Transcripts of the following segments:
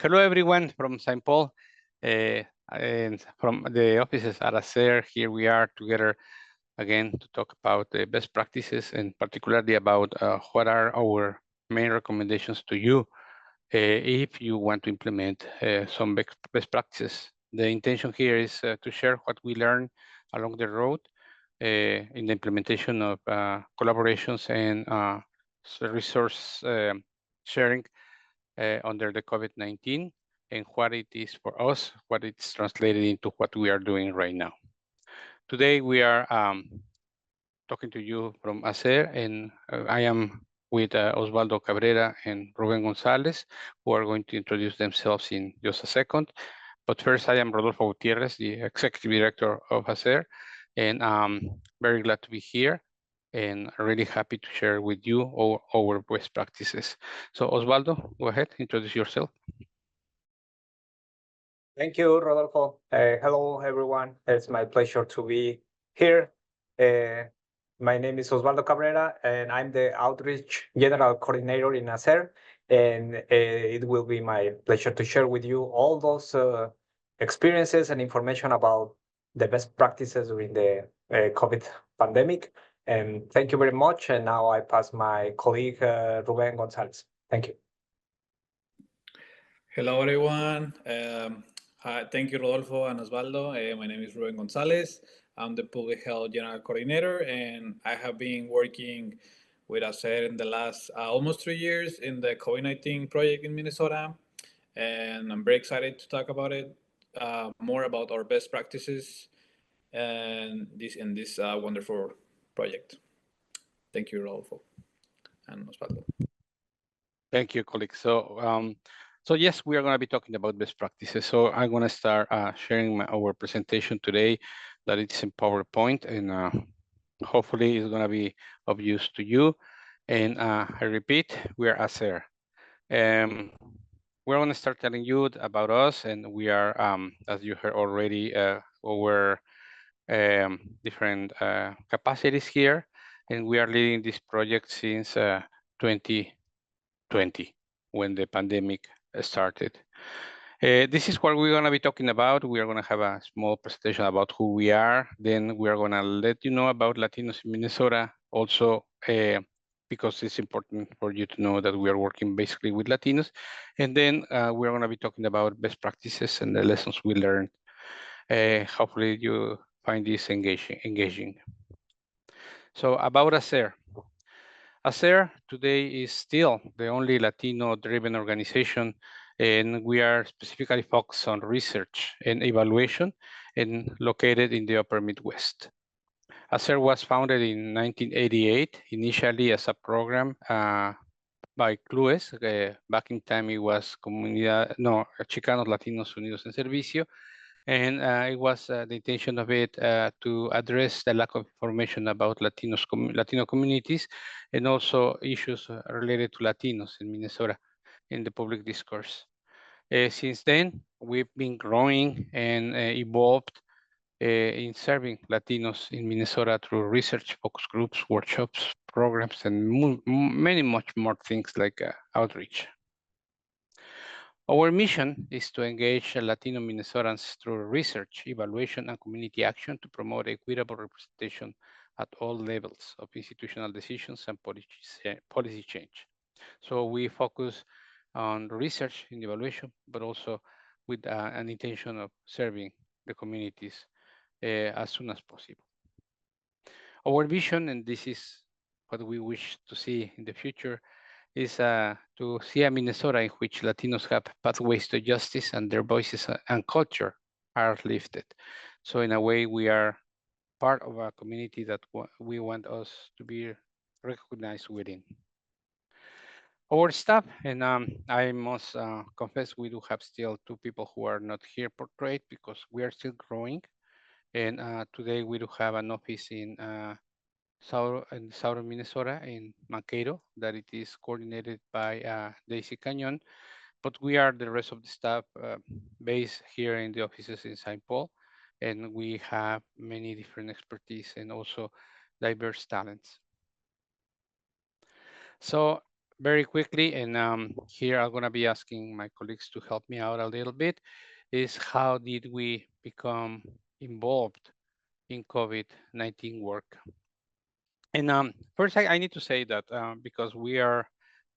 Hello, everyone from St. Paul and from the offices at HACER. Here we are together again to talk about the best practices and particularly about what are our main recommendations to you if you want to implement some best practices. The intention here is to share what we learned along the road in the implementation of collaborations and resource sharing under the COVID-19 and what it is for us, what it's translated into what we are doing right now. Today we are talking to you from HACER, and I am with Osvaldo Cabrera and Ruben Gonzalez, who are going to introduce themselves in just a second. But first, I am Rodolfo Gutierrez, the Executive Director of HACER, and I'm very glad to be here and really happy to share with you our best practices. So Osvaldo, go ahead, introduce yourself. Thank you, Rodolfo. Hello, everyone. It's my pleasure to be here. My name is Osvaldo Cabrera, and I'm the Outreach General Coordinator in HACER. And it will be my pleasure to share with you all those experiences and information about the best practices during the COVID pandemic. And thank you very much. And now I pass my colleague, Ruben Gonzalez. Thank you. Hello, everyone. Hi, thank you, Rodolfo and Osvaldo. My name is Ruben Gonzalez. I'm the Public Health General Coordinator, and I have been working with HACER in the last almost 3 years in the COVID-19 project in Minnesota. And I'm very excited to talk about it, more about our best practices and this wonderful project. Thank you, Rodolfo and Osvaldo. Thank you, colleague. So yes, we are going to be talking about best practices. So I'm going to start sharing our presentation today that it's in PowerPoint, and hopefully it's going to be of use to you. And I repeat, we are HACER. We're going to start telling you about us, and we are, as you heard already, our different capacities here, and we are leading this project since 2020, when the pandemic started. This is what we're going to be talking about. We are going to have a small presentation about who we are. Then we are going to let you know about Latinos in Minnesota, also because it's important for you to know that we are working basically with Latinos. And then we're going to be talking about best practices and the lessons we learned. Hopefully you find this engaging. So about HACER. HACER today is still the only Latino-driven organization, and we are specifically focused on research and evaluation and located in the upper Midwest. HACER was founded in 1988, initially as a program by CLUES. Back in time, it was Chicanos Latinos Unidos en Servicio. And it was the intention of it to address the lack of information about Latino communities and also issues related to Latinos in Minnesota in the public discourse. Since then, we've been growing and evolved in serving Latinos in Minnesota through research, focus groups, workshops, programs, and many much more things like outreach. Our mission is to engage Latino Minnesotans through research, evaluation, and community action to promote equitable representation at all levels of institutional decisions and policy change. So we focus on research and evaluation, but also with an intention of serving the communities as soon as possible. Our vision, and this is what we wish to see in the future, is to see a Minnesota in which Latinos have pathways to justice and their voices and culture are lifted. So in a way, we are part of a community that we want us to be recognized within. Our staff, and I must confess, we do have still 2 people who are not here portrayed because we are still growing. And today we do have an office in southern Minnesota in Mankato, that it is coordinated by Daisy Canyon, but we are the rest of the staff based here in the offices in St. Paul, and we have many different expertise and also diverse talents. So very quickly, and here I'm gonna be asking my colleagues to help me out a little bit, is how did we become involved in COVID-19 work? And first, I need to say that because we are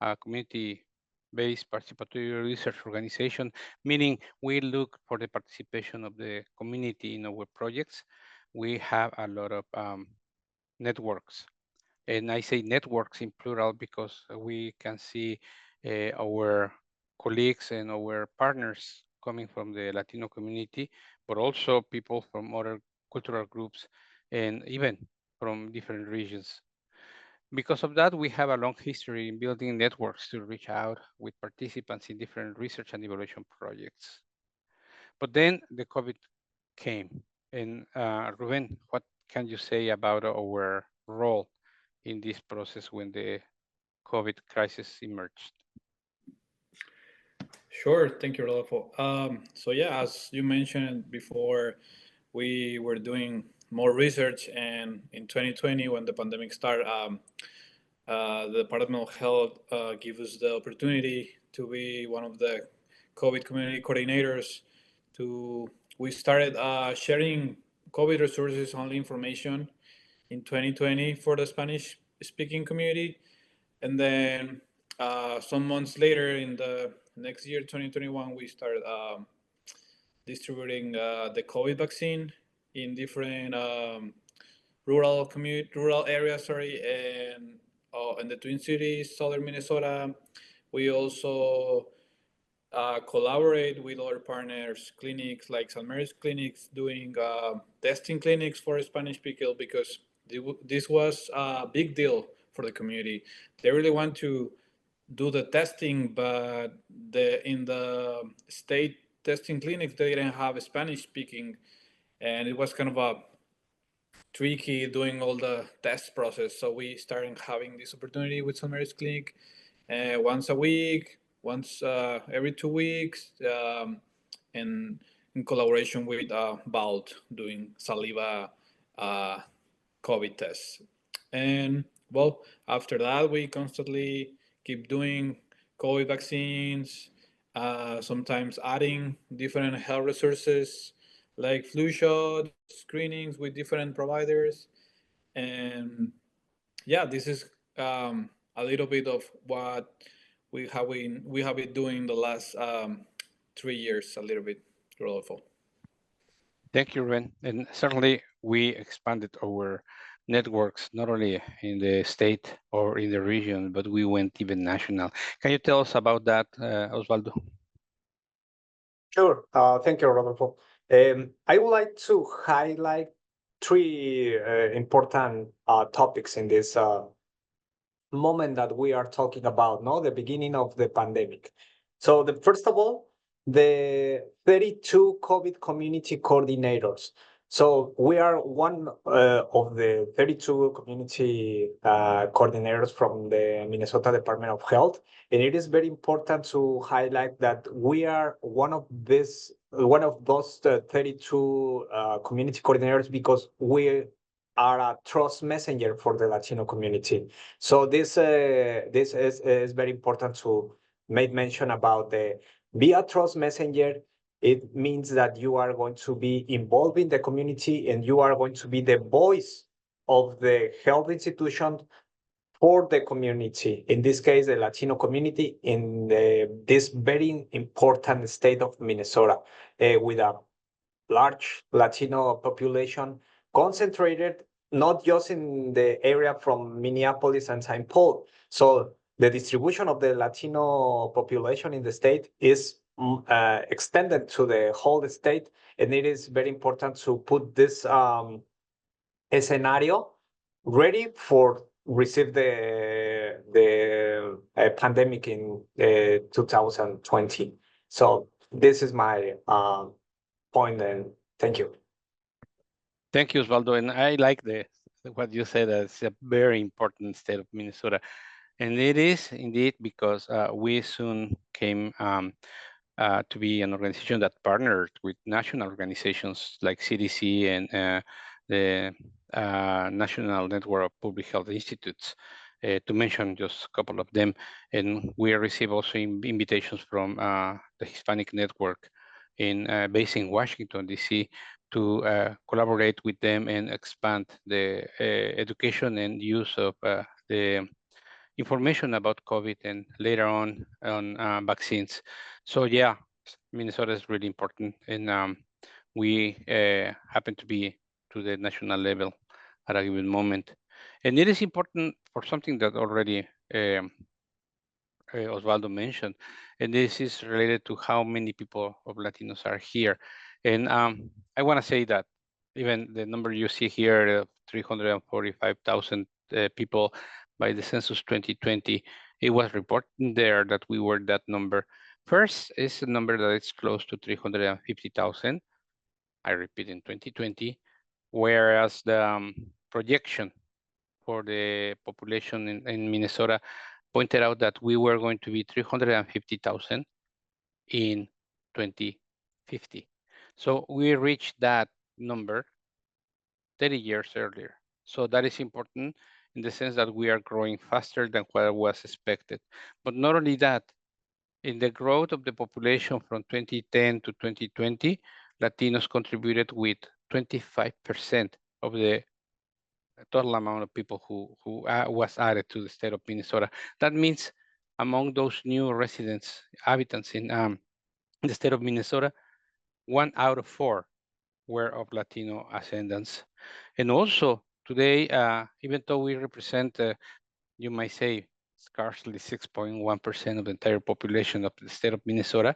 a community-based participatory research organization, meaning we look for the participation of the community in our projects, we have a lot of networks. And I say networks in plural because we can see our colleagues and our partners coming from the Latino community, but also people from other cultural groups and even from different regions. Because of that, we have a long history in building networks to reach out with participants in different research and evaluation projects. But then the COVID came. And Ruben, what can you say about our role in this process when the COVID crisis emerged? Sure, thank you, Rodolfo. So yeah, as you mentioned before, we were doing more research, and in 2020, when the pandemic started, the Department of Health gave us the opportunity to be one of the COVID community coordinators. To We started sharing COVID resources only information in 2020 for the Spanish-speaking community, and then some months later, in the next year, 2021, we started distributing the COVID vaccine in different rural areas. Sorry, and in the Twin Cities, southern Minnesota. We also collaborate with other partners, clinics like San Mary's clinics, doing testing clinics for Spanish people, because this was a big deal for the community. They really want to do the testing, but in the state testing clinics, they didn't have Spanish speaking, and it was kind of a tricky doing all the test process. So we started having this opportunity with San Mary's clinic once a week, once every 2 weeks, and in collaboration with BALT, doing saliva COVID tests. And well, after that, we constantly keep doing COVID vaccines, sometimes adding different health resources like flu shots, screenings with different providers. And yeah, this is a little bit of what we have been doing the last 3 years, a little bit, Rodolfo. Thank you, Ruben. And certainly we expanded our networks, not only in the state or in the region, but we went even national. Can you tell us about that, Osvaldo? Sure. Thank you, Rodolfo. I would like to highlight three important topics in this moment that we are talking about, no, the beginning of the pandemic. So first of all, the 32 COVID community coordinators. So we are one of the 32 community coordinators from the Minnesota Department of Health, and it is very important to highlight that we are one of those 32 community coordinators, because we are a trust messenger for the Latino community. So this is very important to make mention about the be a trust messenger. It means that you are going to be involved in the community, and you are going to be the voice of the health institution for the community, in this case, the Latino community in this very important state of Minnesota, with a large Latino population concentrated not just in the area from Minneapolis and St. Paul. So the distribution of the Latino population in the state is extended to the whole state, and it is very important to put this scenario ready for receive the pandemic in 2020. So this is my point, and thank you. Thank you, Osvaldo. And I like what you said. It's a very important state of Minnesota. And it is indeed because we soon came to be an organization that partnered with national organizations like CDC and the National Network of Public Health Institutes. to mention just a couple of them. And we receive also invitations from the Hispanic Network based in Washington, D.C., to collaborate with them and expand the education and use of the information about COVID and later on vaccines. So yeah, Minnesota is really important, and we happen to be to the national level at a given moment. And it is important for something that already Osvaldo mentioned, and this is related to how many people of Latinos are here. And I want to say that even the number you see here, 345,000 people by the census 2020, it was reported there that we were that number. First is a number that is close to 350,000. I repeat, in 2020, whereas the projection for the population in Minnesota pointed out that we were going to be 350,000 in 2050. So we reached that number 30 years earlier. So that is important in the sense that we are growing faster than what was expected. But not only that, in the growth of the population from 2010 to 2020, Latinos contributed with 25% of the total amount of people who was added to the state of Minnesota. That means among those new residents, inhabitants in the state of Minnesota, 1 out of 4 were of Latino ascendants. And also today, even though we represent, you might say, scarcely 6.1% of the entire population of the state of Minnesota,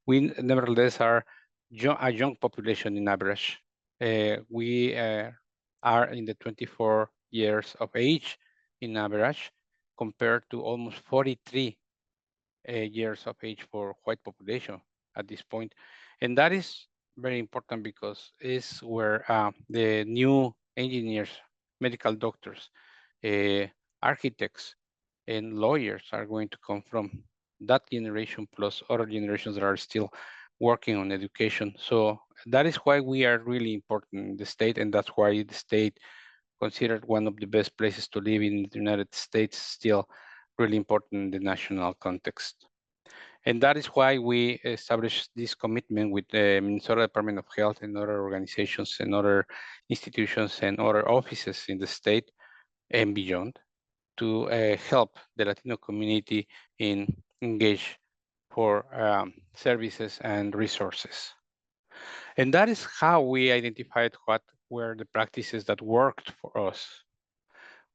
we nevertheless are a young population in average. We are in the 24 years of age in average, compared to almost 43 years of age for white population at this point. And that is very important because it's where the new engineers, medical doctors, architects, and lawyers are going to come from. That generation plus other generations that are still working on education. So that is why we are really important in the state, and that's why the state, considered one of the best places to live in the United States, still really important in the national context. And that is why we established this commitment with the Minnesota Department of Health and other organizations and other institutions and other offices in the state and beyond to help the Latino community in engage for services and resources. And that is how we identified what were the practices that worked for us.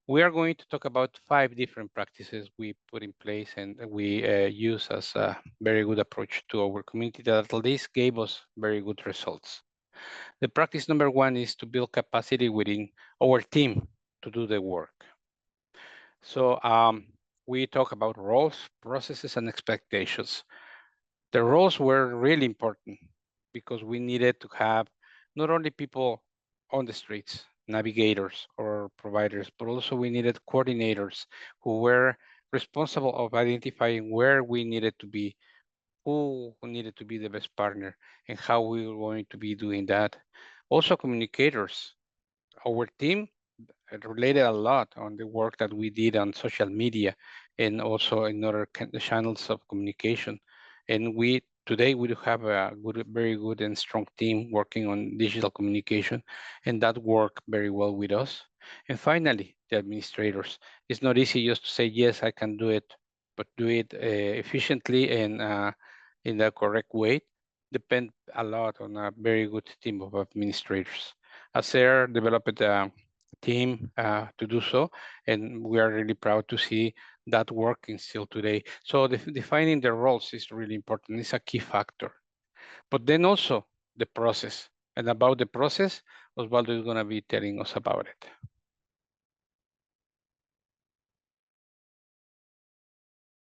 We are going to talk about 5 different practices we put in place and we use as a very good approach to our community that at least gave us very good results. The practice number 1 is to build capacity within our team to do the work. So we talk about roles, processes, and expectations. The roles were really important because we needed to have not only people on the streets, navigators or providers, but also we needed coordinators who were responsible of identifying where we needed to be, who needed to be the best partner, and how we were going to be doing that. Also communicators. Our team related a lot on the work that we did on social media and also in other channels of communication. And today we do have a very good and strong team working on digital communication, and that worked very well with us. And finally, the administrators. It's not easy just to say, yes, I can do it, but do it efficiently and in the correct way depend a lot on a very good team of administrators. HACER developed a team to do so, and we are really proud to see that working still today. So defining the roles is really important. It's a key factor. But then also the process. And about the process, Osvaldo is going to be telling us about it.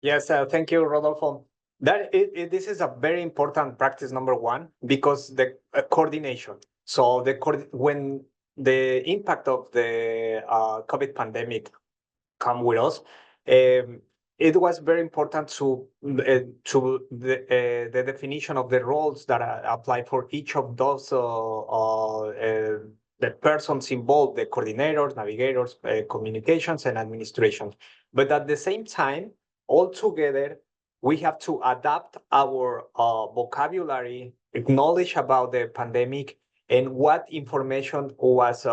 Yes, thank you, Rodolfo. This is a very important practice number 1 because the coordination. So when the impact of the COVID pandemic come with us, it was very important to the definition of the roles that apply for each of those the persons involved, the coordinators, navigators, communications, and administration. But at the same time, all together, we have to adapt our vocabulary, acknowledge about the pandemic, and what information was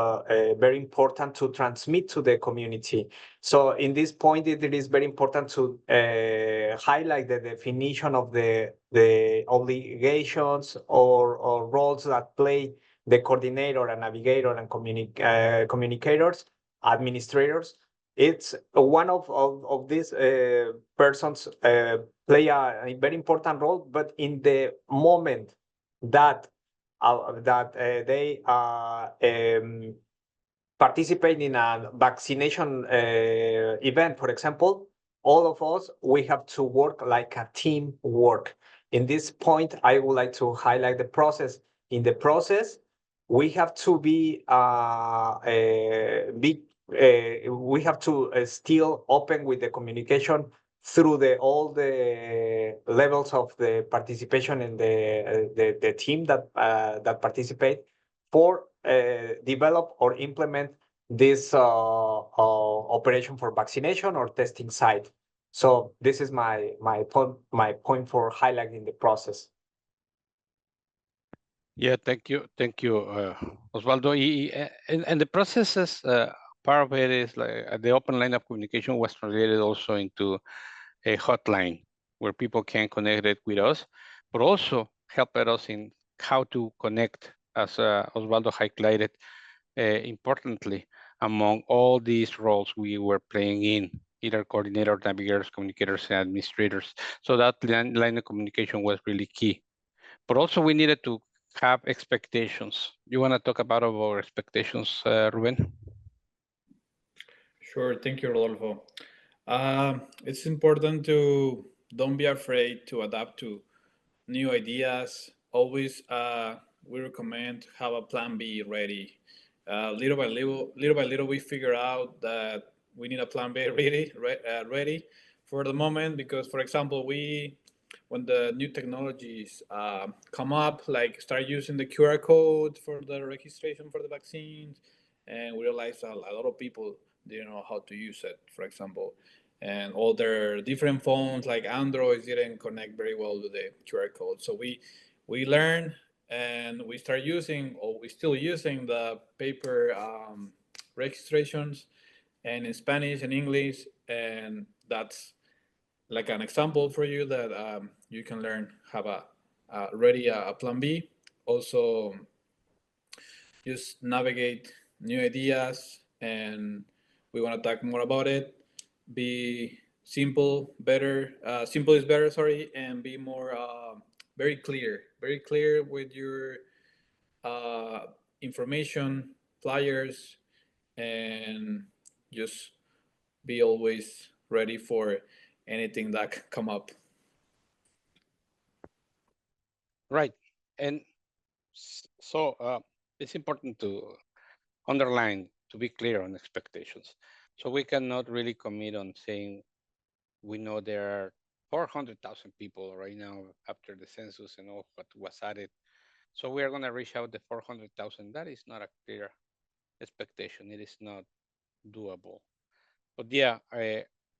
very important to transmit to the community. So in this point, it is very important to highlight the definition of the obligations or roles that play the coordinator and navigator and communicators, administrators. It's one of these persons play a very important role, but in the moment that they participate in a vaccination event, for example, all of us, we have to work like a team work. In this point, I would like to highlight the process. In the process, we have to be we have to still open with the communication through all the levels of the participation in the team that participate for develop or implement this operation for vaccination or testing site. So this is my point for highlighting the process. Yeah, thank you, Osvaldo. And the processes, part of it is like the open line of communication was translated also into a hotline where people can connect it with us, but also help us in how to connect, as Osvaldo highlighted, importantly, among all these roles we were playing in, either coordinators, navigators, communicators, and administrators. So that line of communication was really key. But also we needed to have expectations. You want to talk about our expectations, Ruben? Sure, thank you, Rodolfo. It's important to don't be afraid to adapt to new ideas. Always, we recommend have a plan B ready. Little by little, we figure out that we need a plan B ready for the moment. Because, for example, when the new technologies come up, like start using the QR code for the registration for the vaccines, and we realize a lot of people didn't know how to use it, for example, and all their different phones like Androids didn't connect very well with the QR code. So we learn and we start using, or we still using, the paper registrations, and in Spanish and English, and that's like an example for you that you can learn, have ready a plan B. Also, just navigate new ideas, and we want to talk more about it. Be simple, better. Simple is better, sorry, and be more very clear with your information, flyers, and just be always ready for anything that come up. Right. And so it's important to underline, to be clear on expectations. So we cannot really commit on saying we know there are 400,000 people right now after the census and all what was added. So we are going to reach out the 400,000. That is not a clear expectation. It is not doable. But yeah,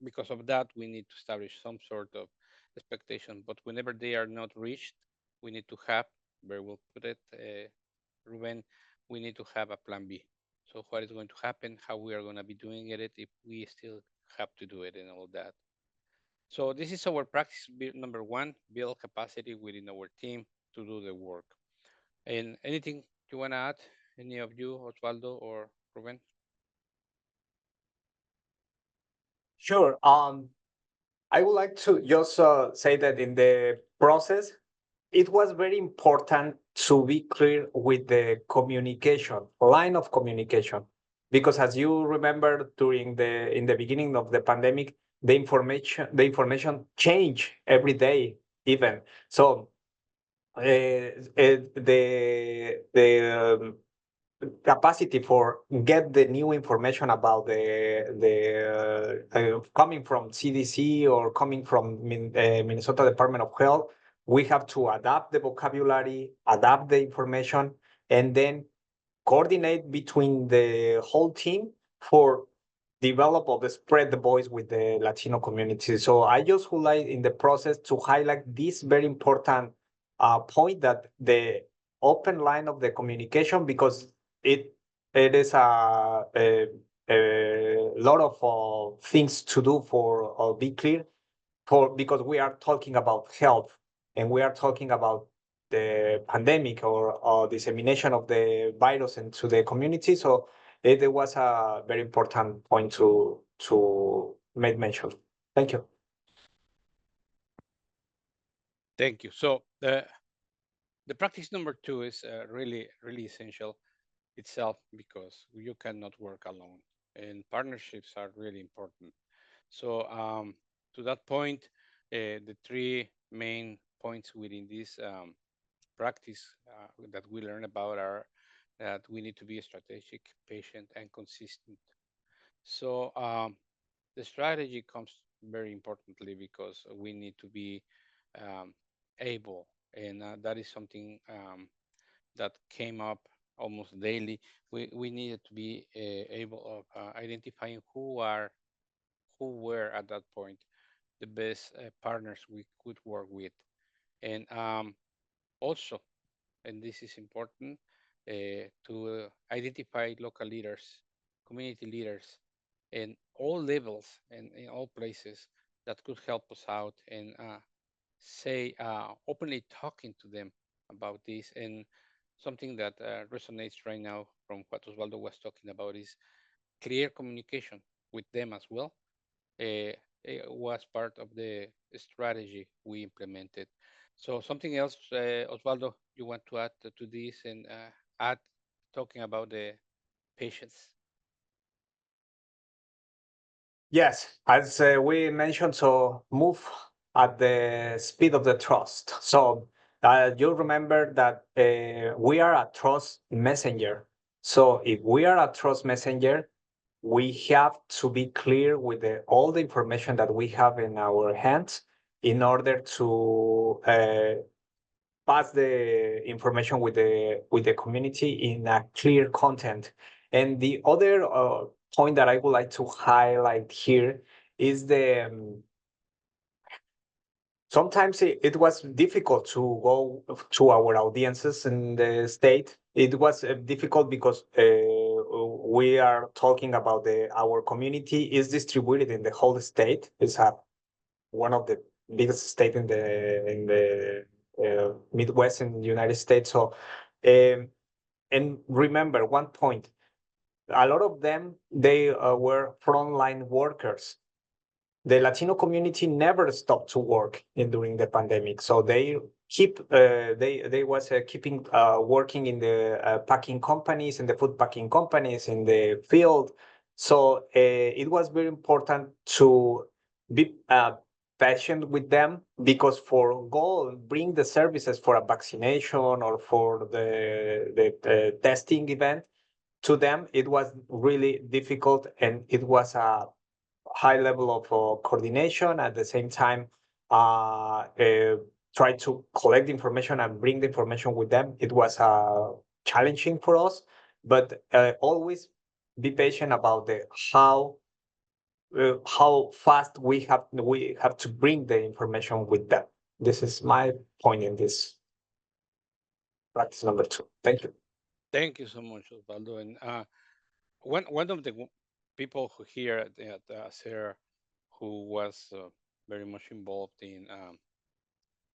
because of that, we need to establish some sort of expectation. But whenever they are not reached, we need to have, where we'll put it, Ruben, we need to have a plan B. So what is going to happen, how we are going to be doing it if we still have to do it and all that. So this is our practice number one, build capacity within our team to do the work. And anything you want to add, any of you, Osvaldo or Ruben? Sure. I would like to just say that in the process, it was very important to be clear with the communication, line of communication, because as you remember in the beginning of the pandemic, the information changed every day, even. So the capacity for get the new information about the coming from CDC or coming from Minnesota Department of Health, we have to adapt the vocabulary, adapt the information, and then coordinate between the whole team for develop or spread the voice with the Latino community. So I just would like in the process to highlight this very important point, that the open line of the communication, because it is a lot of things to do for be clear, because we are talking about health and we are talking about the pandemic or dissemination of the virus into the community. So it was a very important point to make mention. Thank you. Thank you. So the practice number 2 is really essential itself, because you cannot work alone, and partnerships are really important. So to that point, the 3 main points within this practice that we learn about are that we need to be strategic, patient, and consistent. So the strategy comes very importantly, because we need to be able, and that is something that came up almost daily. We needed to be able of identifying who were at that point the best partners we could work with, and also, and this is important, to identify local leaders, community leaders, in all levels and in all places that could help us out, and say openly talking to them about this. And something that resonates right now from what Osvaldo was talking about is clear communication with them as well. It was part of the strategy we implemented. So something else, Osvaldo, you want to add to this, and add talking about the patients? Yes, as we mentioned, so move at the speed of the trust. So you remember that we are a trust messenger. So if we are a trust messenger, we have to be clear with all the information that we have in our hands in order to pass the information with the community in a clear content. And the other point that I would like to highlight here is sometimes it was difficult to go to our audiences in the state. It was difficult because we are talking about our community is distributed in the whole state. It's one of the biggest state in the Midwest in the United States. So, and remember one point: a lot of them they were frontline workers. The Latino community never stopped to work during the pandemic, so they keep they was keeping working in the packing companies, in the food packing companies, in the field. So it was very important to be patient with them, because for go bring the services for a vaccination or for the testing event to them, it was really difficult, and it was a high level of coordination. At the same time, try to collect information and bring the information with them. It was challenging for us, but always be patient about how fast we have to bring the information with them. This is my point in this practice number 2. Thank you. Thank you so much, Osvaldo. And one of the people who here at HACER who was very much involved in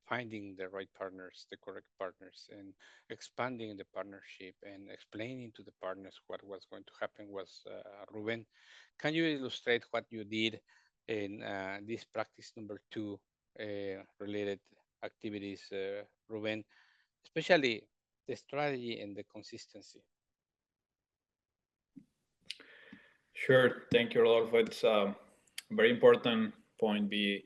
finding the right partners, the correct partners, and expanding the partnership and explaining to the partners what was going to happen was Ruben. Can you illustrate what you did in this practice number 2 related activities, Ruben, especially the strategy and the consistency? Sure. Thank you, Rodolfo. It's a very important point, be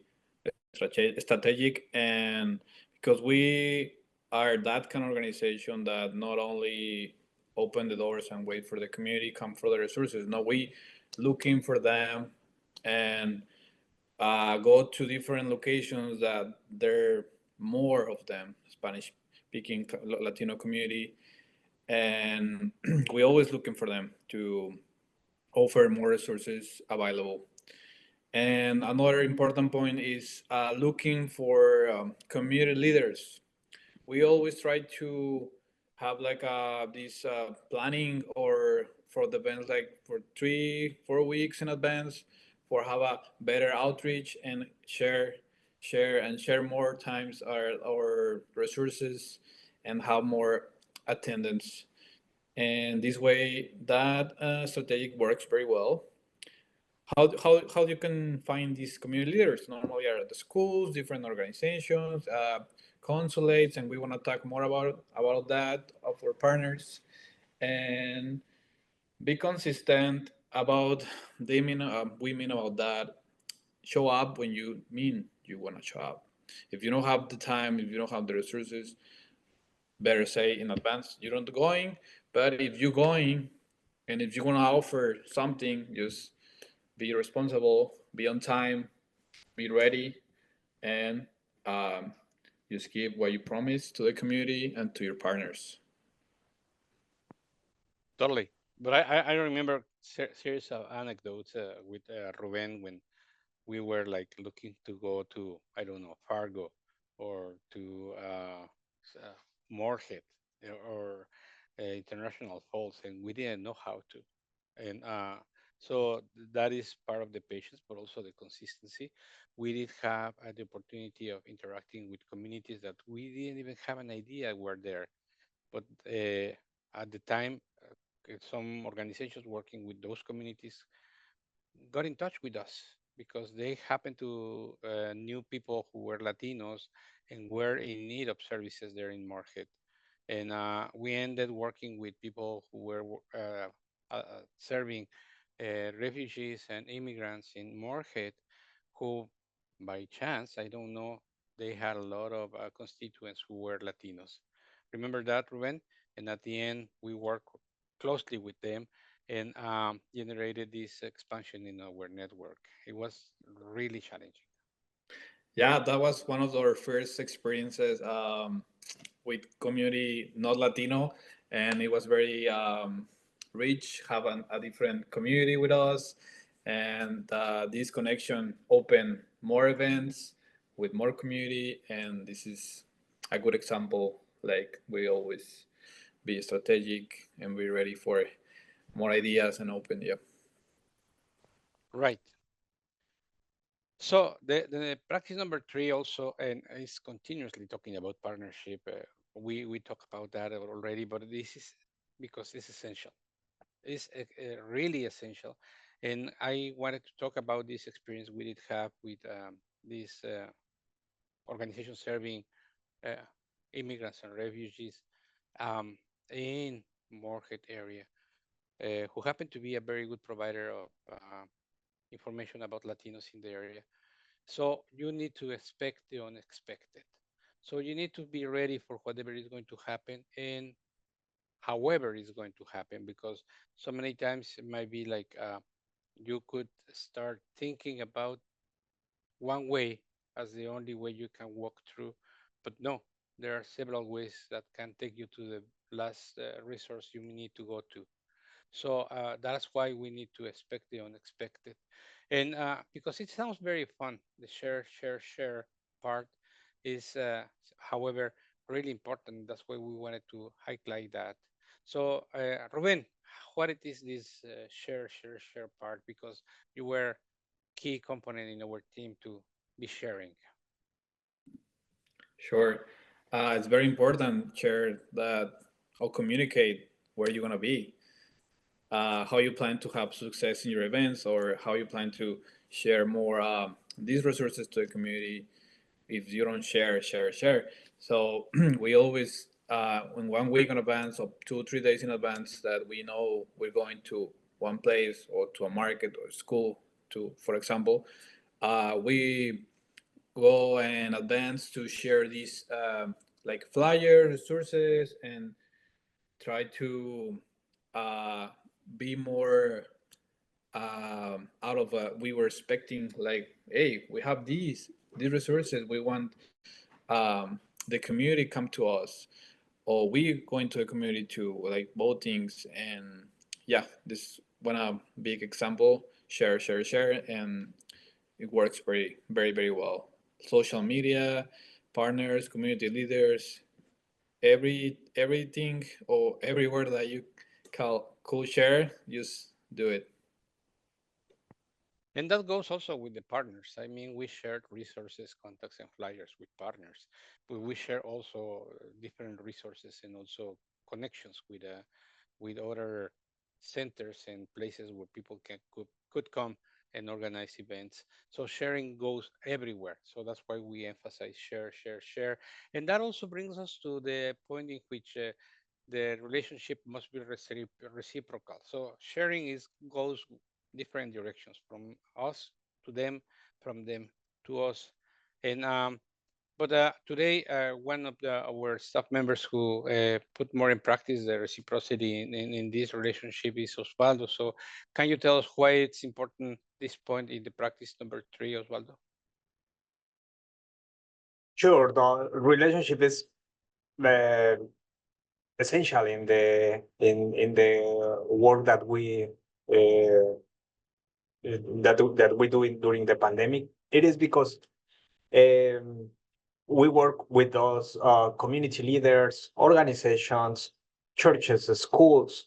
strategic, and because we are that kind of organization that not only open the doors and wait for the community come for the resources. No, we looking for them and go to different locations that there are more of them, Spanish speaking Latino community, and we always looking for them to offer more resources available. And another important point is looking for community leaders. We always try to have like this planning or for the events like for 3-4 weeks in advance for have a better outreach and share more times our resources and have more attendance. And this way that strategic works very well. How you can find these community leaders? Normally are at the schools, different organizations, consulates, and we want to talk more about that of our partners, and be consistent about we mean about that. Show up when you mean you want to show up. If you don't have the time, if you don't have the resources, better say in advance you're not going. But if you're going, and if you want to offer something, just be responsible, be on time, be ready, and um, just give what you promised to the community and to your partners. Totally. But I remember series of anecdotes with Ruben when we were like looking to go to, I don't know, Fargo or to Moorhead or International Falls, and we didn't know how to. And so that is part of the patience, but also the consistency. We did have the opportunity of interacting with communities that we didn't even have an idea were there. But at the time, some organizations working with those communities got in touch with us because they happened to knew people who were Latinos and were in need of services there in Moorhead. And we ended working with people who were serving refugees and immigrants in Moorhead, who, by chance, I don't know, they had a lot of constituents who were Latinos. Remember that, Ruben? And at the end, we worked closely with them and generated this expansion in our network. It was really challenging. Yeah, that was one of our first experiences with community not Latino, and it was very rich, have a different community with us, and this connection opened more events with more community, and this is a good example. Like we always be strategic and be ready for more ideas and open. Yeah. Right. So the practice number 3 also, and is continuously talking about partnership. We talk about that already, but this is because it's essential. It's really essential. And I wanted to talk about this experience we did have with this organization serving uh, immigrants and refugees um, in Moorhead area, who happen to be a very good provider of information about Latinos in the area. So you need to expect the unexpected. So you need to be ready for whatever is going to happen and however it's going to happen, because so many times it might be like you could start thinking about one way as the only way you can walk through, but no, there are several ways that can take you to the last resource you need to go to. So that's why we need to expect the unexpected. And because it sounds very fun, the share part is, however, really important. That's why we wanted to highlight that. So, Ruben, what it is this share part? Because you were key component in our team to be sharing. Sure. It's very important, share that or communicate where you're gonna be, how you plan to have success in your events, or how you plan to share more these resources to the community. If you don't share. So we always in 1 week in advance or 2 or 3 days in advance that we know we're going to one place or to a market or school to, for example, we go in advance to share these like flyer resources and try to uh, be more out of we were expecting like, hey, we have these resources, we want the community come to us, or we go into the community to like votings, and yeah, this want a big example, share, and it works very well. Social media, partners, community leaders, everything or everywhere that you could share, just do it. And that goes also with the partners. I mean, we shared resources, contacts, and flyers with partners, but we share also different resources and also connections with other centers and places where people could come and organize events. So sharing goes everywhere. So that's why we emphasize share, share, share. And that also brings us to the point in which the relationship must be reciprocal. So sharing is goes different directions from us to them, from them to us. And but today, one of our staff members who put more in practice the reciprocity in this relationship is Osvaldo. So can you tell us why it's important this point in the practice number 3, Osvaldo? Sure, the relationship is uh, essential in the work that we uh, that we do during the pandemic. It is because um, we work with those community leaders, organizations, churches, schools,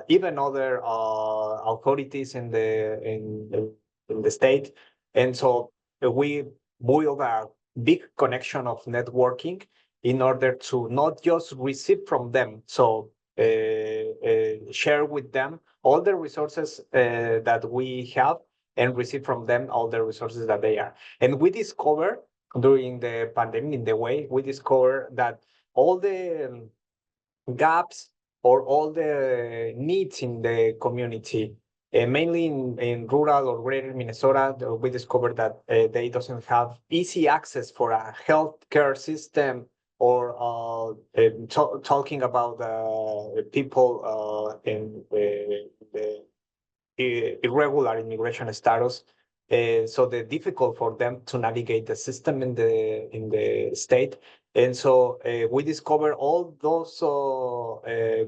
even other authorities in the state, and so we build a big connection of networking in order to not just receive from them, so share with them all the resources that we have and receive from them all the resources that they are. And we discover during the pandemic, in the way we discover that all the gaps or all the needs in the community, mainly in rural or greater Minnesota, we discovered that they doesn't have easy access for a healthcare system, or talking about people in the irregular immigration status. So they're difficult for them to navigate the system in the state. And so we discover all those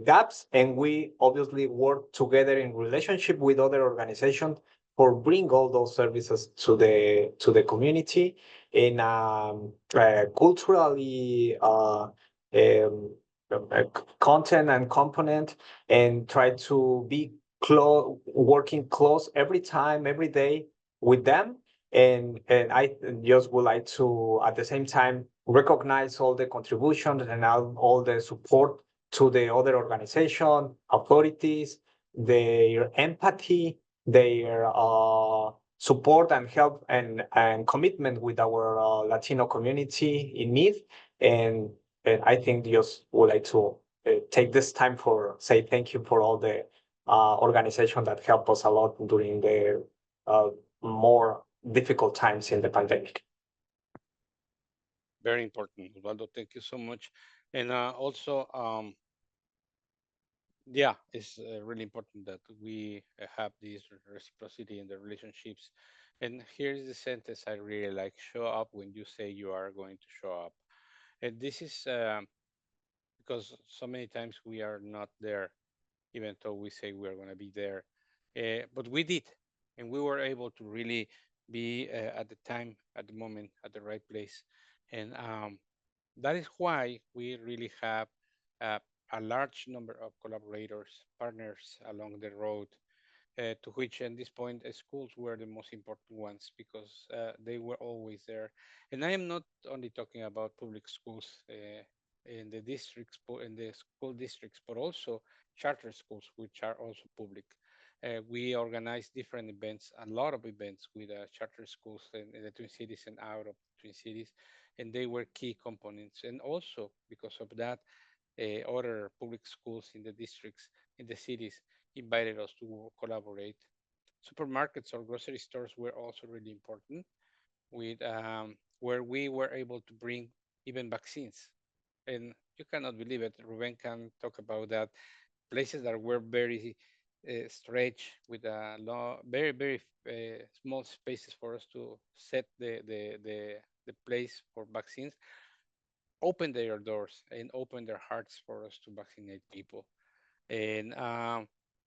gaps, and we obviously work together in relationship with other organizations for bring all those services to the community in culturally content and component, and try to be working close every time, every day with them. And I just would like to, at the same time, recognize all the contributions and all the support to the other organization, authorities, their empathy, their support and help and commitment with our Latino community in need. And I think just would like to take this time for say thank you for all the organization that helped us a lot during the more difficult times in the pandemic. Very important, Osvaldo. Thank you so much. And also, yeah, it's really important that we have this reciprocity in the relationships. And here's the sentence I really like: show up when you say you are going to show up. And this is because so many times we are not there, even though we say we're going to be there. But we did, and we were able to really be at the time, at the moment, at the right place. And that is why we really have uh, a large number of collaborators, partners along the road, to which, at this point, schools were the most important ones because they were always there. And I am not only talking about public schools in the districts, in the school districts, but also charter schools, which are also public. We organize different events, a lot of events with charter schools in the Twin Cities and out of the Twin Cities, and they were key components. And also because of that, other public schools in the districts, in the cities, invited us to collaborate. Supermarkets or grocery stores were also really important, with where we were able to bring even vaccines. And you cannot believe it. Ruben can talk about that. Places that were very stretched with very small spaces for us to set the place for vaccines, open their doors and open their hearts for us to vaccinate people. And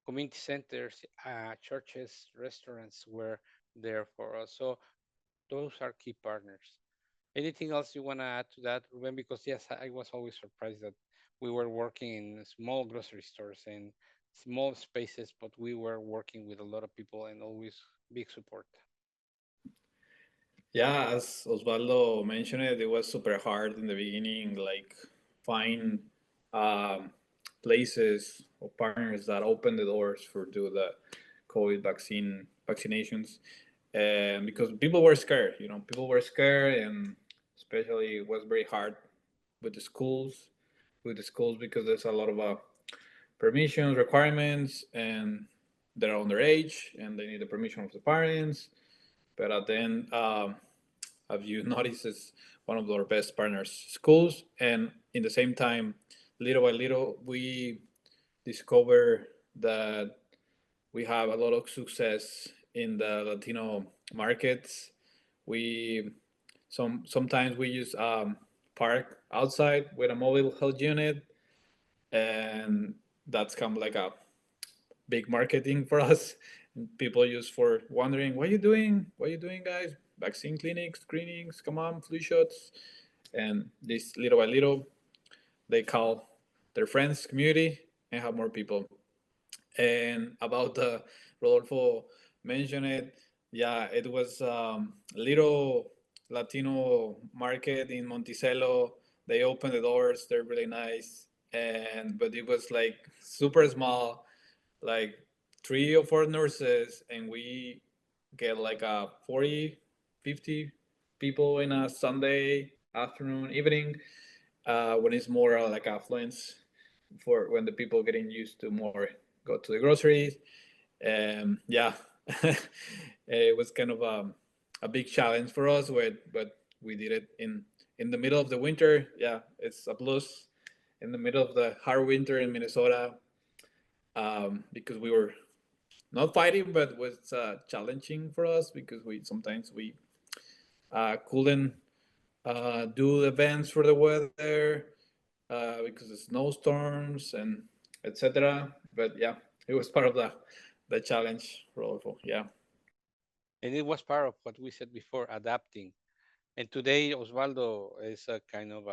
community centers, churches, restaurants were there for us. So those are key partners. Anything else you want to add to that, Ruben? Because yes, I was always surprised that we were working in small grocery stores and small spaces, but we were working with a lot of people and always big support. Yeah, as Osvaldo mentioned it was super hard in the beginning, like find um, places or partners that open the doors for do the COVID vaccinations, and because people were scared, people were scared, and especially it was very hard with the schools, because there's a lot of permissions, requirements, and they're underage and they need the permission of the parents. But at the end, as you notice, is one of our best partners, schools, and in the same time, little by little, we discover that we have a lot of success in the Latino markets. We sometimes we use park outside with a mobile health unit, and that's kind of like a big marketing for us. People use for wondering, what are you doing? What are you doing, guys? Vaccine clinics, screenings, come on, flu shots. And this little by little, they call their friends, community, and have more people. And about the Rodolfo mentioned it, yeah, it was a little Latino market in Monticello. They opened the doors, they're really nice. But it was like super small, like 3 or 4 nurses, and we get like a 40, 50 people in a Sunday afternoon, evening, when it's more like affluence, for when the people getting used to more go to the groceries. Yeah, it was kind of a big challenge for us, but we did it in the middle of the winter. Yeah, it's a plus in the middle of the hard winter in Minnesota, because we were not fighting, but it was challenging for us because we sometimes we couldn't do events for the weather, because of snowstorms and etc. But yeah, it was part of the challenge, Rodolfo. Yeah. And it was part of what we said before, adapting. And today, Osvaldo is a kind of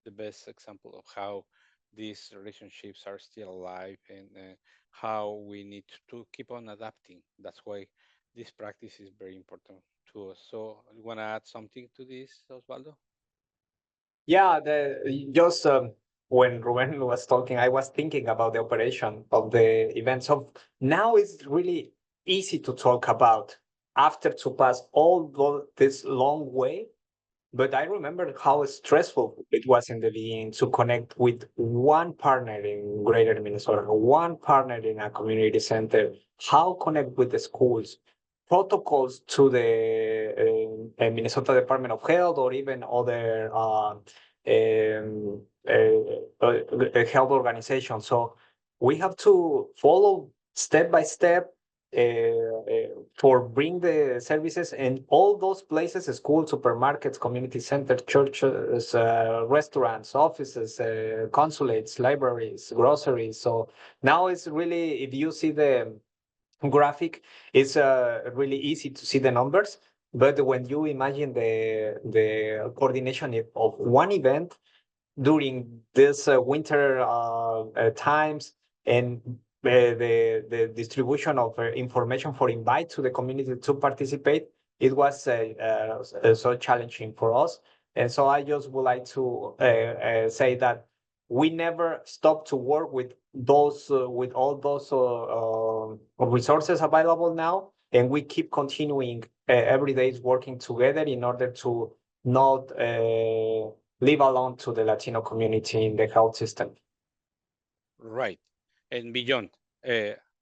the best example of how these relationships are still alive and how we need to keep on adapting. That's why this practice is very important to us. So, you want to add something to this, Osvaldo? Yeah, just when Ruben was talking, I was thinking about the operation of the event. So now it's really easy to talk about after to pass this long way. But I remember how stressful it was in the beginning to connect with one partner in Greater Minnesota, one partner in a community center, how connect with the schools, protocols to the Minnesota Department of Health or even other health organizations. So we have to follow step by step for bring the services in all those places: schools, supermarkets, community centers, churches, restaurants, offices, consulates, libraries, groceries. So now it's really, if you see the graphic, it's really easy to see the numbers. But when you imagine the coordination of one event during this winter times, and the distribution of information for invite to the community to participate, it was so challenging for us. And so I just would like to say that we never stop to work with with all those resources available now, and we keep continuing every day working together in order to not leave alone to the Latino community in the health system. Right. And beyond,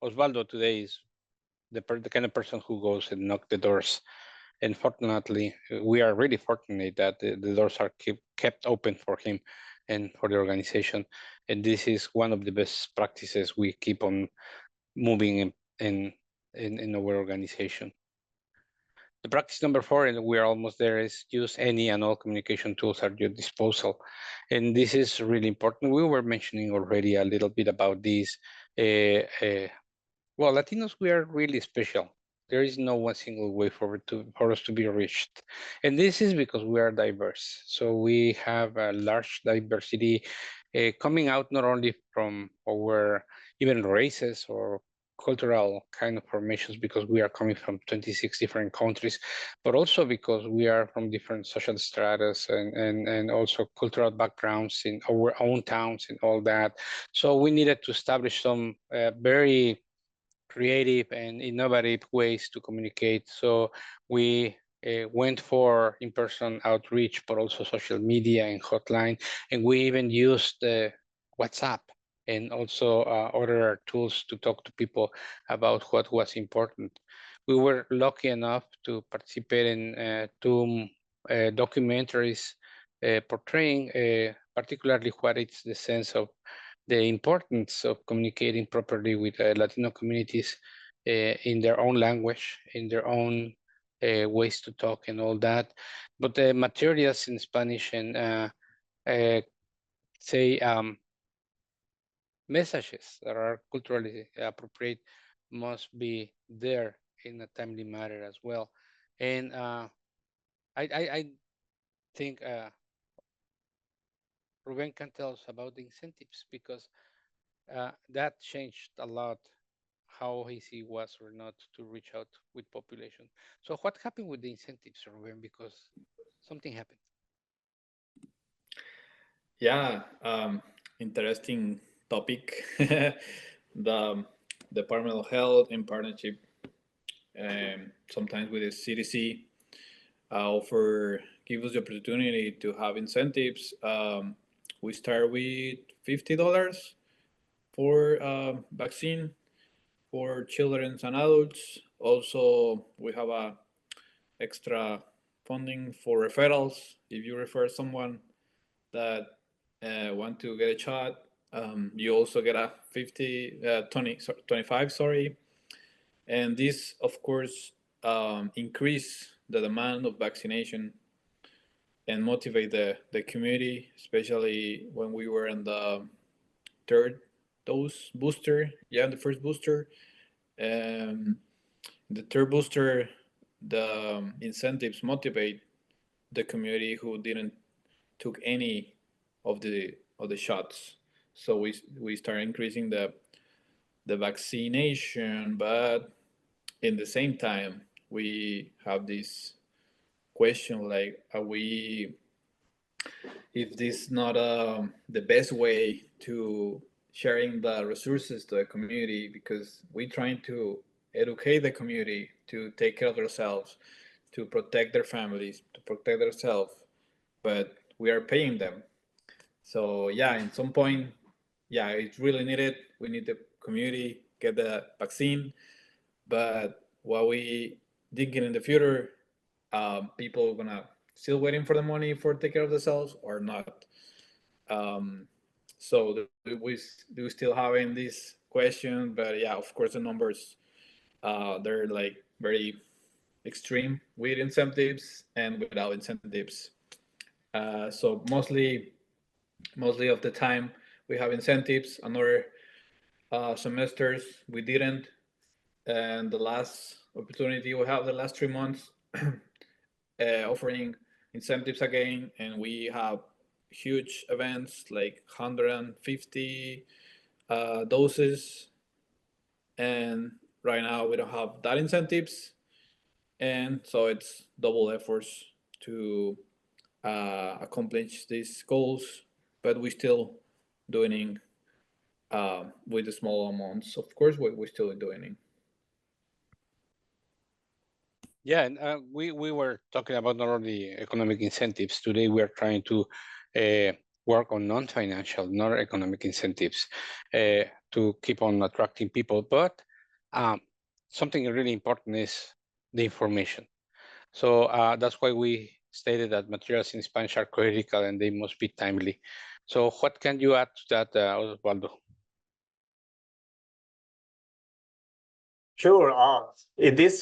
Osvaldo today is the kind of person who goes and knock the doors. And fortunately, we are really fortunate that the doors are kept open for him and for the organization. And this is one of the best practices we keep on moving in our organization. The practice number 4, and we are almost there, is use any and all communication tools at your disposal. And this is really important. We were mentioning already a little bit about this. Well, Latinos, we are really special. There is no one single way for us to be reached. And this is because we are diverse. So we have a large diversity coming out not only from our even races or cultural kind of formations, because we are coming from 26 different countries, but also because we are from different social stratas and also cultural backgrounds in our own towns and all that. So we needed to establish some very creative and innovative ways to communicate. So we went for in-person outreach, but also social media and hotline. And we even used WhatsApp and also other tools to talk to people about what was important. We were lucky enough to participate in two documentaries portraying particularly what is the sense of the importance of communicating properly with Latino communities in their own language, in their own ways to talk and all that. But the materials in Spanish and say messages that are culturally appropriate must be there in a timely manner as well. And I think Ruben can tell us about the incentives, because that changed a lot how easy was or not to reach out with population. So what happened with the incentives, Ruben? Because something happened. Yeah, interesting topic. The Department of Health in partnership, sometimes with the CDC, offer give us the opportunity to have incentives. We start with $50 for vaccine for children and adults. Also, we have a extra funding for referrals. If you refer someone that want to get a shot, you also get a 25, sorry. And this, of course, increase the demand of vaccination and motivate the community, especially when we were in the third dose booster. Yeah, the first booster. The third booster, the incentives motivate the community who didn't took any of the shots. So we start increasing the vaccination, but in the same time we have this question like, are we, if this not the best way to sharing the resources to the community, because we're trying to educate the community to take care of themselves, to protect their families, to protect themselves, but we are paying them. So yeah, in some point, yeah, it's really needed. We need the community get the vaccine, but what we thinking in the future, people are gonna still waiting for the money for take care of themselves or not. So we do still having this question, but yeah, of course the numbers they're like very extreme with incentives and without incentives. So mostly of the time we have incentives. Another semesters we didn't, and the last opportunity we have the last 3 months offering incentives again, and we have huge events like 150 doses, and right now we don't have that incentives, and so it's double efforts to accomplish these goals, but we still doing with the small amounts. Of course, we're still doing it. Yeah, and we were talking about not only economic incentives. Today we are trying to work on non-financial, non-economic incentives to keep on attracting people. But something really important is the information. So that's why we stated that materials in Spanish are critical and they must be timely. So what can you add to that, Osvaldo? Sure. In this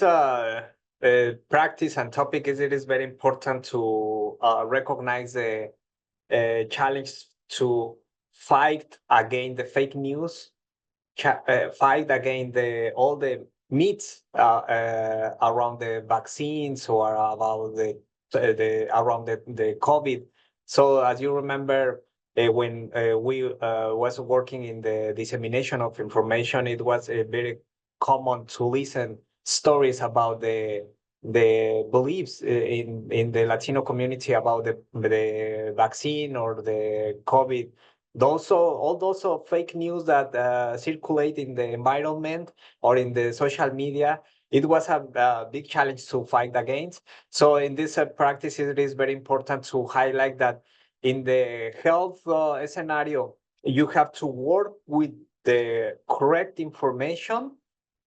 practice and topic, it is very important to recognize the challenge to fight against the fake news fight against all the myths around the vaccines or about around the COVID. So as you remember, when we was working in the dissemination of information, it was very common to listen stories about the beliefs in the Latino community about the vaccine or the COVID. All those fake news that circulate in the environment or in the social media, it was a big challenge to fight against. So in this practice, it is very important to highlight that in the health scenario, you have to work with the correct information,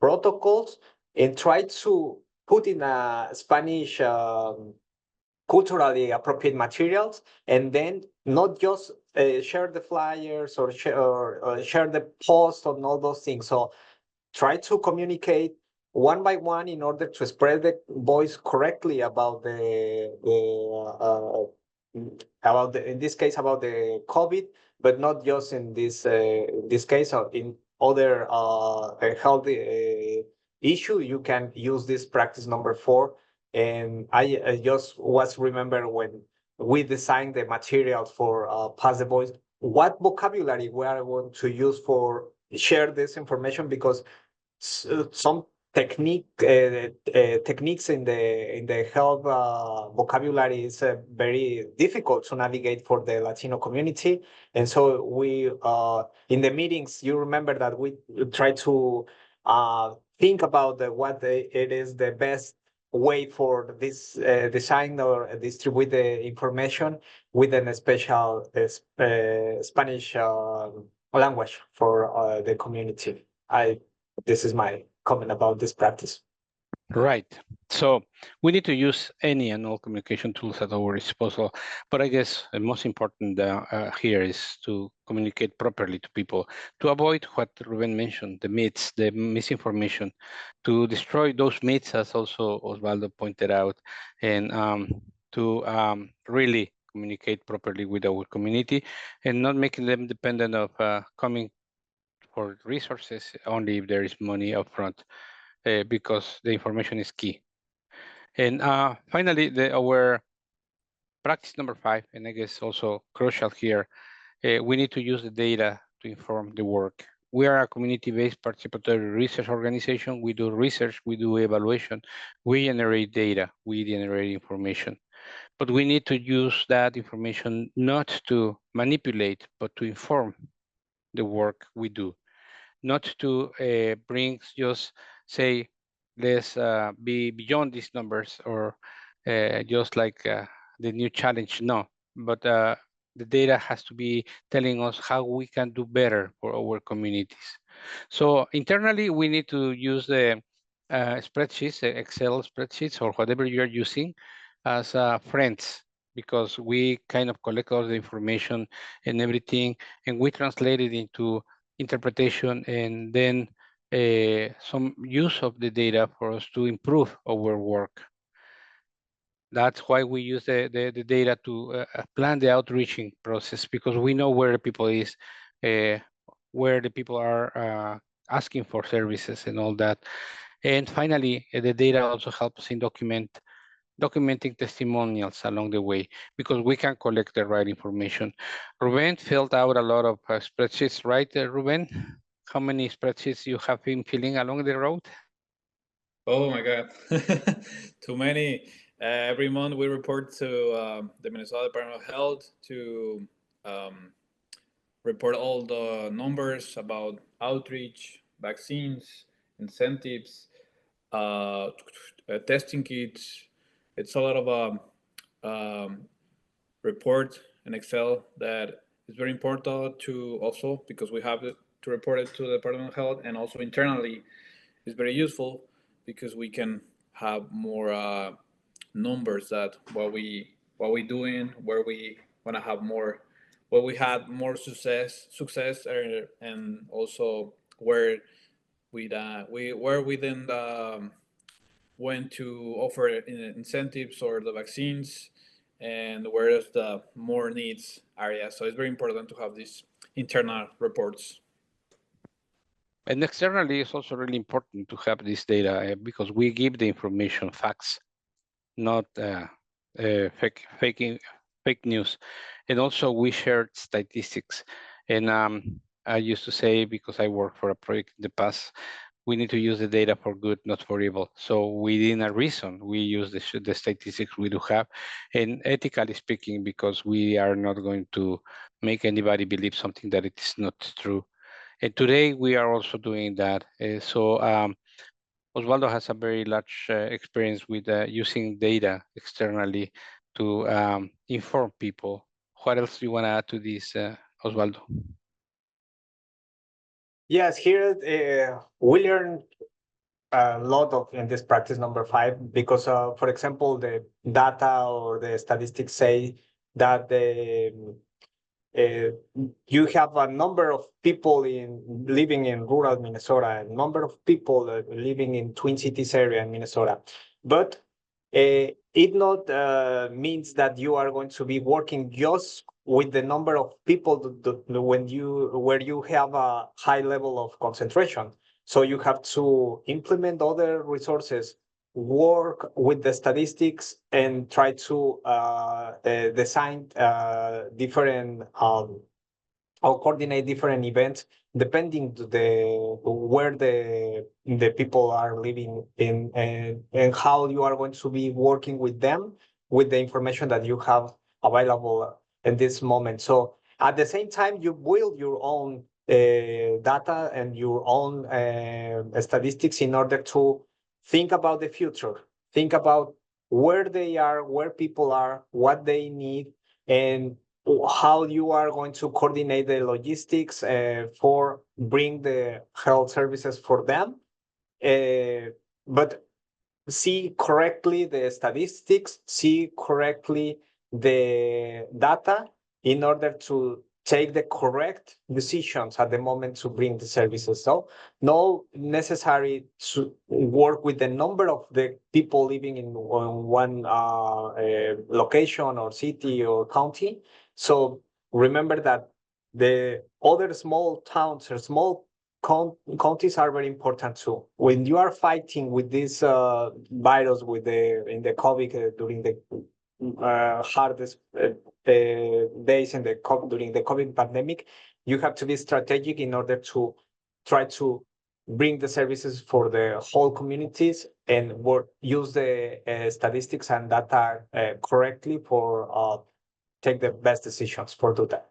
protocols, and try to put in a Spanish culturally appropriate materials, and then not just share the flyers or share the post on all those things. So try to communicate one by one in order to spread the voice correctly about in this case about the COVID, but not just in this case or in other health issue. You can use this practice number 4. And I just was remember when we designed the materials for Pass the Voice, what vocabulary we are going to use for share this information, because some techniques in the health vocabulary is very difficult to navigate for the Latino community. And so we in the meetings, you remember that we try to think about what it is the best way for this design or distribute the information within a special Spanish language for the community. This is my comment about this practice. Right. So we need to use any and all communication tools at our disposal. But I guess the most important here is to communicate properly to people, to avoid what Ruben mentioned, the myths, the misinformation, to destroy those myths, as also Osvaldo pointed out, and to really communicate properly with our community and not making them dependent of coming for resources only if there is money upfront. Because the information is key. And finally, our practice number 5, and I guess also crucial here, we need to use the data to inform the work. We are a community-based participatory research organization. We do research, we do evaluation, we generate data, we generate information. But we need to use that information not to manipulate, but to inform the work we do. Not to bring just say, let's be beyond these numbers or just like the new challenge. No, but the data has to be telling us how we can do better for our communities. So internally, we need to use the spreadsheets, Excel spreadsheets, or whatever you're using as friends, because we kind of collect all the information and everything, and we translate it into interpretation and then some use of the data for us to improve our work. That's why we use the data to plan the outreaching process, because we know where the people is, where the people are asking for services and all that. And finally, the data also helps in documenting testimonials along the way, because we can collect the right information. Ruben filled out a lot of spreadsheets, right, Ruben? How many spreadsheets you have been filling along the road? Oh my God, too many. Every month we report to the Minnesota Department of Health to report all the numbers about outreach, vaccines, incentives, testing kits. It's a lot of report in Excel that is very important to also, because we have to report it to the Department of Health, and also internally is very useful because we can have more numbers that what we doing, where we want to have more, where we had more success, and also where we then went to offer incentives or the vaccines, and where is the more needs area. So it's very important to have these internal reports. And externally, it's also really important to have this data because we give the information facts, not fake news. And also we share statistics. And I used to say, because I worked for a project in the past, we need to use the data for good, not for evil. So within a reason, we use the statistics we do have. And ethically speaking, because we are not going to make anybody believe something that it is not true. And today we are also doing that. Osvaldo has a very large experience with using data externally to inform people. What else do you want to add to this, Osvaldo? Yes, here we learn a lot of in this practice number 5 because, for example, the data or the statistics say that you have a number of people living in rural Minnesota, a number of people living in Twin Cities area in Minnesota, but it not means that you are going to be working just with the number of people where you have a high level of concentration. So you have to implement other resources, work with the statistics, and try to design different or coordinate different events depending to where the people are living in, and how you are going to be working with them with the information that you have available in this moment. So at the same time, you build your own data and your own statistics in order to think about the future, think about where they are, where people are, what they need, and how you are going to coordinate the logistics for bring the health services for them. But see correctly the statistics, see correctly the data in order to take the correct decisions at the moment to bring the services. So no necessary to work with the number of the people living in one location or city or county. So remember that the other small towns or small counties are very important too. When you are fighting with this virus, in the COVID during the hardest days during the COVID pandemic, you have to be strategic in order to try to bring the services for the whole communities and use the statistics and data correctly for take the best decisions for do that.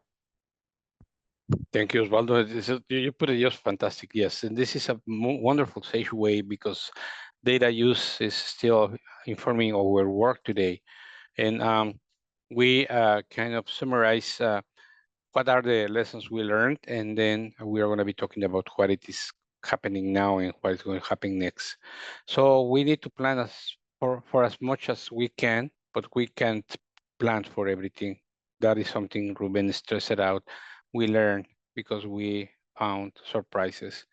Thank you, Osvaldo. You put it just fantastic. Yes, and this is a wonderful safe way because data use is still informing our work today. And we kind of summarize what are the lessons we learned, and then we are going to be talking about what it is happening now and what is going to happen next. So we need to plan for as much as we can, but we can't plan for everything. That is something Ruben stressed out. We learn because we found surprises.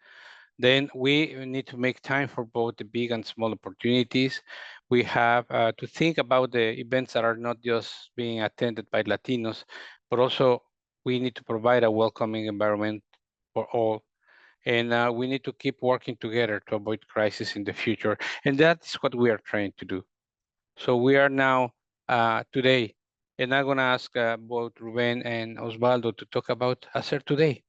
Then we need to make time for both the big and small opportunities. We have to think about the events that are not just being attended by Latinos, but also we need to provide a welcoming environment for all. And we need to keep working together to avoid crisis in the future. And that is what we are trying to do. So we are now today, and I'm gonna ask both Ruben and Osvaldo to talk about HACER today,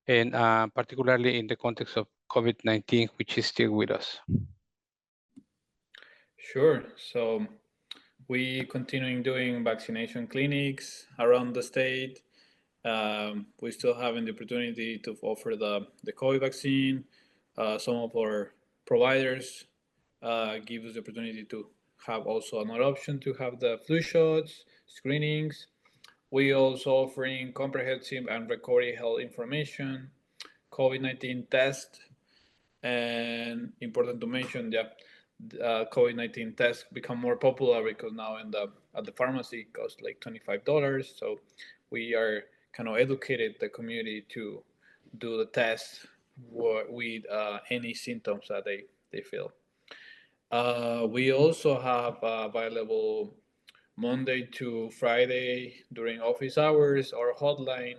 and particularly in the context of COVID-19, which is still with us. Sure. So we continuing doing vaccination clinics around the state. We still having the opportunity to offer the COVID vaccine. Some of our providers give us the opportunity to have also another option to have the flu shots, screenings. We also offering comprehensive and recovery health information, COVID-19 test, and important to mention, COVID-19 tests become more popular because now at the pharmacy it costs like $25. So we are kind of educated the community to do the test with any symptoms that they feel. We also have available Monday to Friday during office hours or hotline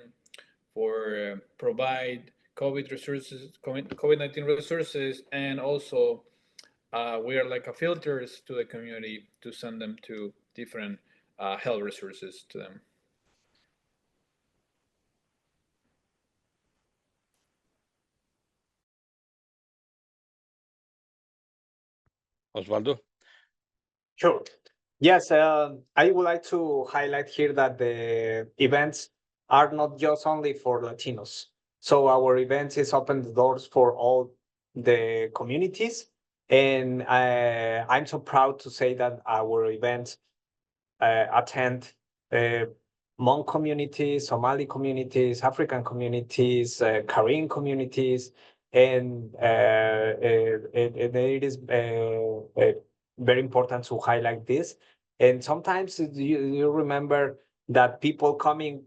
for provide COVID-19 resources, and also we are like a filters to the community to send them to different health resources to them. Osvaldo? Sure. Yes, I would like to highlight here that the events are not just only for Latinos. So our events is open the doors for all the communities. And I'm so proud to say that our events attend Hmong communities, Somali communities, African communities, Korean communities, and it is very important to highlight this. And sometimes you remember that people coming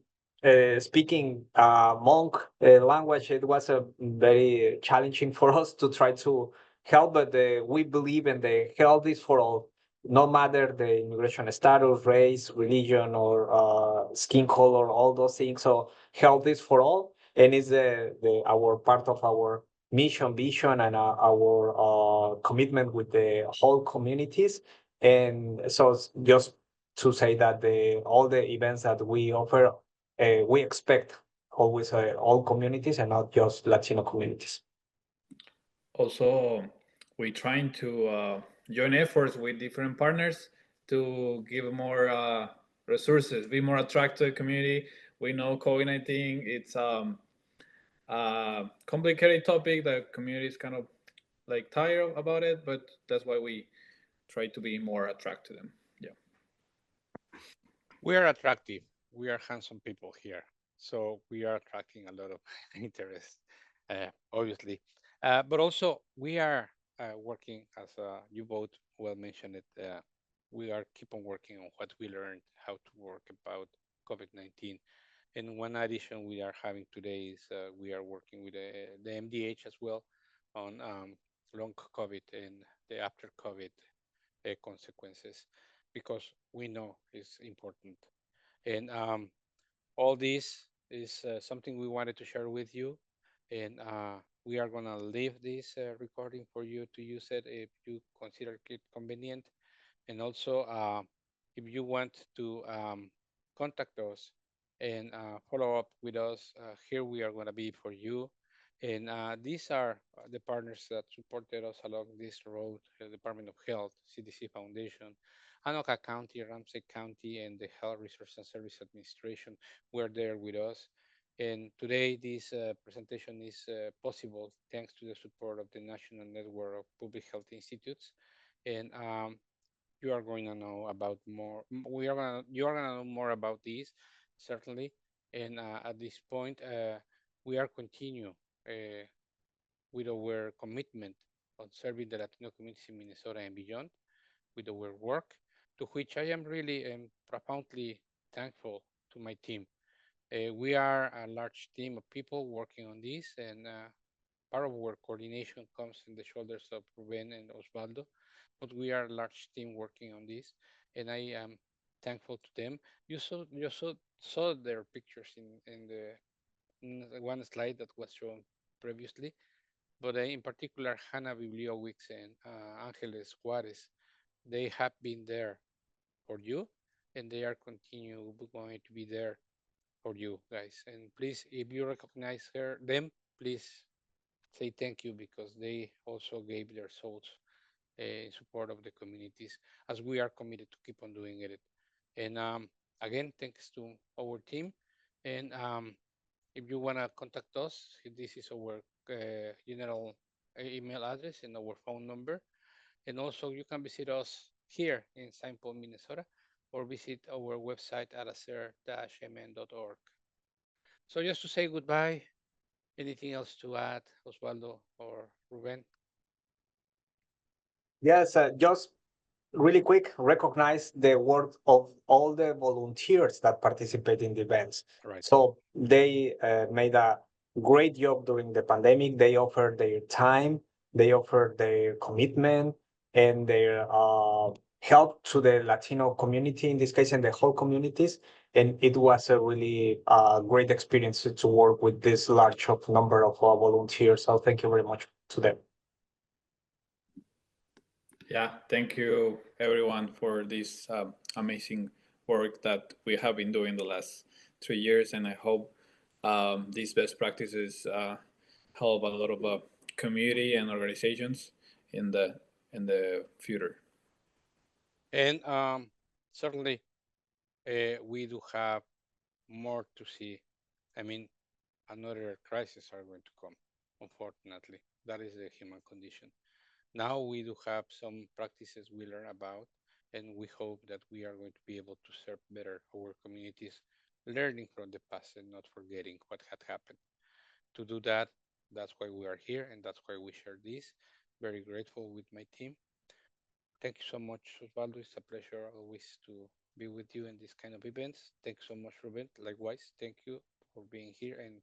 speaking Hmong language, it was a very challenging for us to try to help, but we believe in the health is for all, no matter the immigration status, race, religion, or skin color, all those things. So health is for all, and is our part of our mission, vision, and our commitment with the whole communities. And so just to say that all the events that we offer, we expect always all communities and not just Latino communities. Also, we're trying to join efforts with different partners to give more resources, be more attractive to the community. We know COVID-19, it's a complicated topic. The community is kind of like tired about it, but that's why we try to be more attractive to them. Yeah. We are attractive. We are handsome people here. So we are attracting a lot of interest, obviously. But also we are working, as you both well mentioned it, we are keep on working on what we learned, how to work about COVID-19. And one addition we are having today is we are working with the MDH as well on long COVID and the after COVID consequences, because we know it's important. And all this is something we wanted to share with you. And we are going to leave this recording for you to use it if you consider it convenient. And also, if you want to contact us and follow up with us, here we are going to be for you. And these are the partners that supported us along this road: the Department of Health, CDC Foundation, Anoka County, Ramsey County, and the Health Resource and Service Administration were there with us. And today, this presentation is possible thanks to the support of the National Network of Public Health Institutes. And you are going to know about more. You are going to know more about this, certainly. And at this point, we are continue with our commitment on serving the Latino community in Minnesota and beyond, with our work, to which I am really profoundly thankful to my team. We are a large team of people working on this, and part of our coordination comes in the shoulders of Ruben and Osvaldo, but we are a large team working on this, and I am thankful to them. You saw their pictures in the one slide that was shown previously, but in particular, Hannah Bibliowicz and Angeles Juarez, they have been there for you, and they are going to be there for you guys. And please, if you recognize them, please say thank you, because they also gave their souls in support of the communities, as we are committed to keep on doing it. And again, thanks to our team. And if you want to contact us, this is our general email address and our phone number. And also, you can visit us here in St. Paul, Minnesota, or visit our website at hacer-mn.org. So just to say goodbye, anything else to add, Osvaldo or Ruben? Yes, just really quick, recognize the work of all the volunteers that participate in the events. Right. So they made a great job during the pandemic. They offered their time, they offered their commitment, and their help to the Latino community, in this case, and the whole communities. And it was a really great experience to work with this large of number of volunteers. So thank you very much to them. Yeah, thank you everyone for this amazing work that we have been doing the last 3 years, and I hope these best practices help a lot of community and organizations in the future. And certainly, we do have more to see. I mean, another crisis are going to come, unfortunately. That is the human condition. Now we do have some practices we learn about, and we hope that we are going to be able to serve better our communities, learning from the past and not forgetting what had happened. To do that, that's why we are here, and that's why we share this. Very grateful with my team. Thank you so much, Osvaldo. It's a pleasure always to be with you in these kind of events. Thank you so much, Ruben. Likewise, thank you for being here and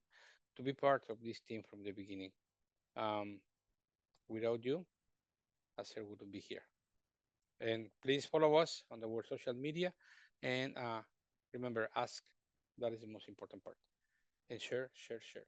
to be part of this team from the beginning. Without you, HACER wouldn't be here. And please follow us on our social media. And remember, ask. That is the most important part. And share, share, share.